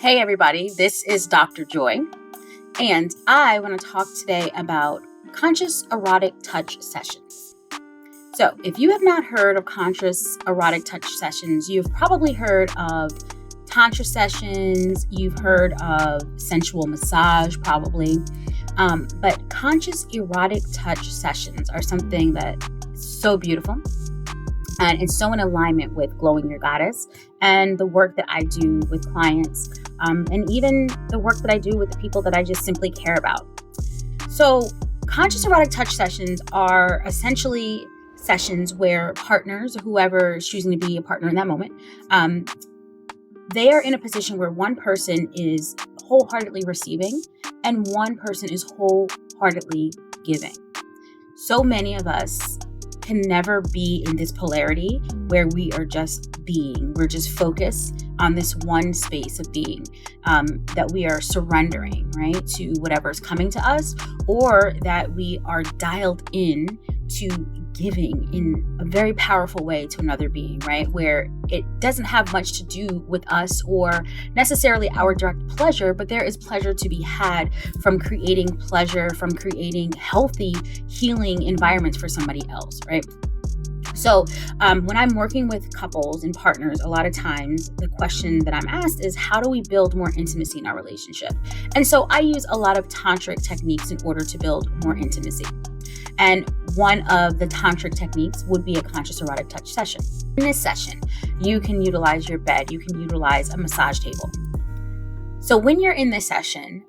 Hey everybody, this is Dr. Joy, and I want to talk today about Conscious Erotic Touch Sessions. So, if you have not heard of Conscious Erotic Touch Sessions, you've probably heard of Tantra sessions, you've heard of sensual massage probably, but Conscious Erotic Touch Sessions are something that is so beautiful. And it's so in alignment with Glowing Your Goddess and the work that I do with clients, and even the work that I do with the people that I just simply care about. So Conscious Erotic Touch Sessions are essentially sessions where partners, whoever is choosing to be a partner in that moment, they are in a position where one person is wholeheartedly receiving and one person is wholeheartedly giving. So many of us can never be in this polarity where we are just being. We're just focused on this one space of being, that we are surrendering, right, to whatever is coming to us, or that we are dialed in to giving in a very powerful way to another being, right, where it doesn't have much to do with us or necessarily our direct pleasure, but there is pleasure to be had from creating pleasure, from creating healthy, healing environments for somebody else, right? So when I'm working with couples and partners, a lot of times the question that I'm asked is, how do we build more intimacy in our relationship? And so I use a lot of tantric techniques in order to build more intimacy. And one of the tantric techniques would be a conscious erotic touch session. In this session, you can utilize your bed, you can utilize a massage table. So when you're in this session,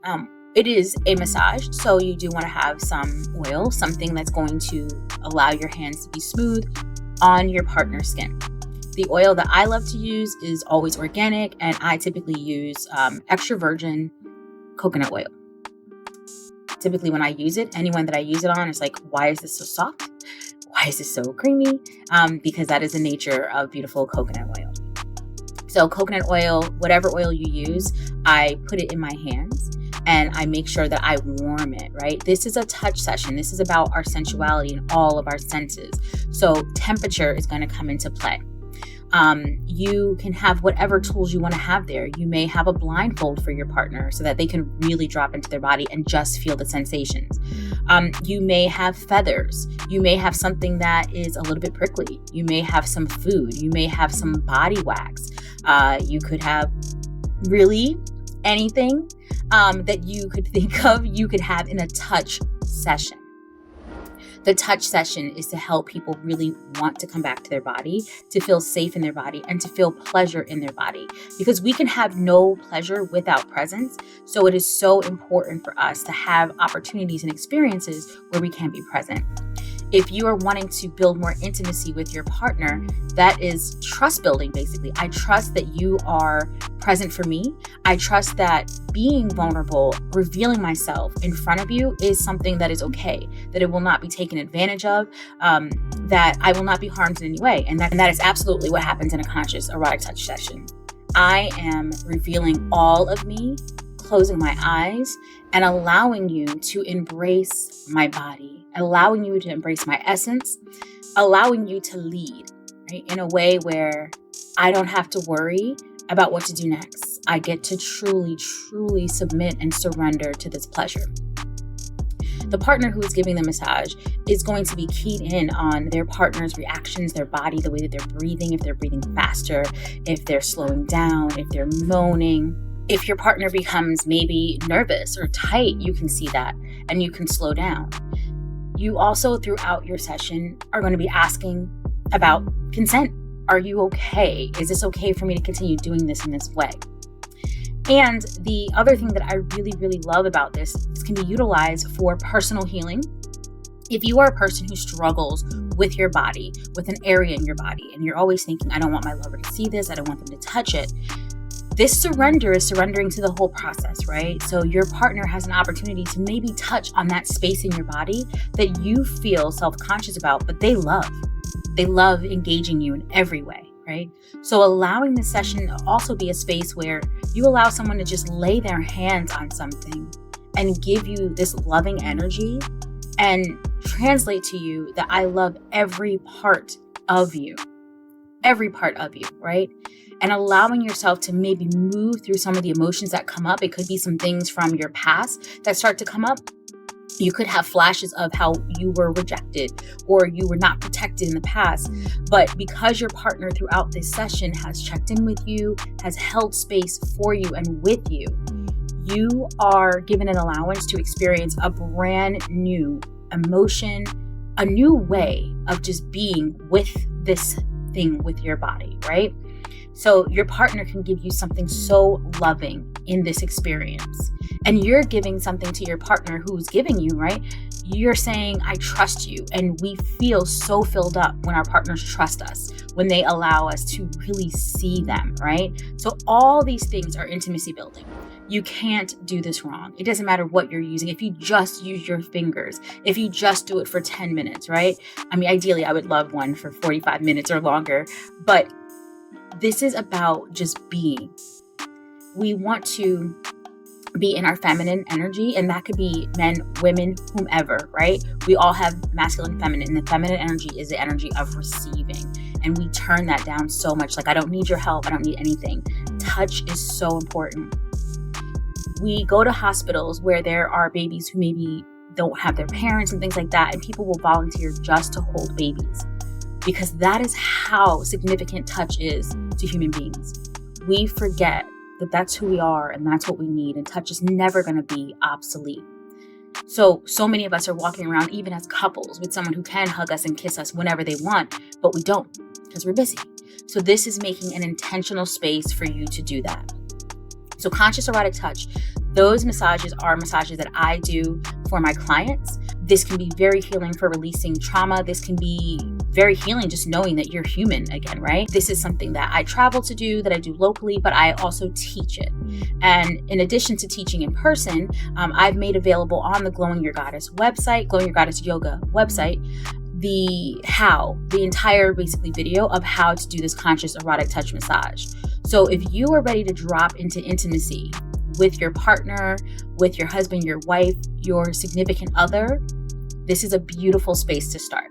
it is a massage, so you do want to have some oil, something that's going to allow your hands to be smooth on your partner's skin. The oil that I love to use is always organic, and I typically use extra virgin coconut oil. Typically when I use it, anyone that I use it on is like, why is this so soft? Why is this so creamy? Because that is the nature of beautiful coconut oil. So coconut oil, whatever oil you use, I put it in my hands and I make sure that I warm it, right? This is a touch session. This is about our sensuality and all of our senses. So temperature is going to come into play. You can have whatever tools you want to have there. You may have a blindfold for your partner so that they can really drop into their body and just feel the sensations. You may have feathers. You may have something that is a little bit prickly. You may have some food. You may have some body wax. You could have really anything that you could think of, you could have in a touch session. The touch session is to help people really want to come back to their body, to feel safe in their body, and to feel pleasure in their body. Because we can have no pleasure without presence. So it is so important for us to have opportunities and experiences where we can be present. If you are wanting to build more intimacy with your partner, that is trust building, basically. I trust that you are present for me. I trust that being vulnerable, revealing myself in front of you is something that is okay, that it will not be taken advantage of, that I will not be harmed in any way. And that is absolutely what happens in a conscious erotic touch session. I am revealing all of me, closing my eyes, and allowing you to embrace my body, allowing you to embrace my essence, allowing you to lead, right, in a way where I don't have to worry about what to do next. I get to truly, truly submit and surrender to this pleasure. The partner who is giving the massage is going to be keyed in on their partner's reactions, their body, the way that they're breathing, if they're breathing faster, if they're slowing down, if they're moaning. If your partner becomes maybe nervous or tight, you can see that and you can slow down. You also, throughout your session, are going to be asking about consent. Are you okay? Is this okay for me to continue doing this in this way? And the other thing that I really, really love about this can be utilized for personal healing. If you are a person who struggles with your body, with an area in your body, and you're always thinking, I don't want my lover to see this, I don't want them to touch it, this surrender is surrendering to the whole process, right? So your partner has an opportunity to maybe touch on that space in your body that you feel self-conscious about, but they love. They love engaging you in every way, right? So allowing the session to also be a space where you allow someone to just lay their hands on something and give you this loving energy and translate to you that I love every part of you, right? and allowing yourself to maybe move through some of the emotions that come up. It could be some things from your past that start to come up. You could have flashes of how you were rejected or you were not protected in the past. But because your partner throughout this session has checked in with you, has held space for you and with you, you are given an allowance to experience a brand new emotion, a new way of just being with this thing with your body, right? So your partner can give you something so loving in this experience. And you're giving something to your partner who's giving you, right? You're saying, I trust you. And we feel so filled up when our partners trust us, when they allow us to really see them, right? So all these things are intimacy building. You can't do this wrong. It doesn't matter what you're using. If you just use your fingers, if you just do it for 10 minutes, right? I mean, ideally, I would love one for 45 minutes or longer, but this is about just being. We want to be in our feminine energy, and that could be men, women, whomever, right? We all have masculine, feminine, and the feminine energy is the energy of receiving. And we turn that down so much. Like, I don't need your help. I don't need anything. Touch is so important. We go to hospitals where there are babies who maybe don't have their parents and things like that, and people will volunteer just to hold babies, because that is how significant touch is to human beings. We forget that that's who we are and that's what we need, and touch is never going to be obsolete. So many of us are walking around, even as couples, with someone who can hug us and kiss us whenever they want, but we don't because we're busy. So this is making an intentional space for you to do that. So conscious erotic touch, those massages are massages that I do for my clients. This can be very healing for releasing trauma. This can be very healing just knowing that you're human again, right? This is something that I travel to do, that I do locally, but I also teach it. And in addition to teaching in person, I've made available on the Glowing Your Goddess website, Glowing Your Goddess Yoga website, the entire basically video of how to do this conscious erotic touch massage. So if you are ready to drop into intimacy with your partner, with your husband, your wife, your significant other, this is a beautiful space to start.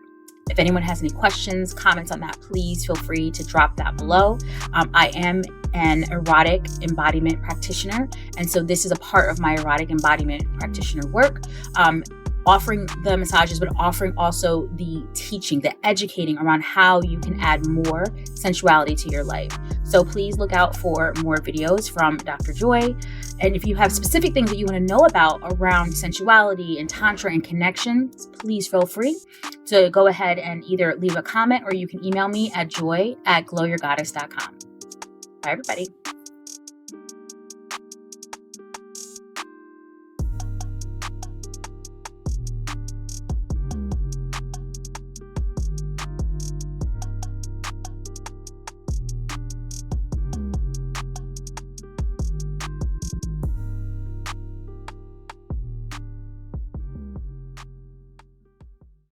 If anyone has any questions, comments on that, please feel free to drop that below. I am an erotic embodiment practitioner, and so this is a part of my erotic embodiment practitioner work. Offering the massages, but offering also the teaching, the educating around how you can add more sensuality to your life. So please look out for more videos from Dr. Joy. And if you have specific things that you want to know about around sensuality and tantra and connections, please feel free to go ahead and either leave a comment or you can email me at joy@glowyourgoddess.com. Bye, everybody.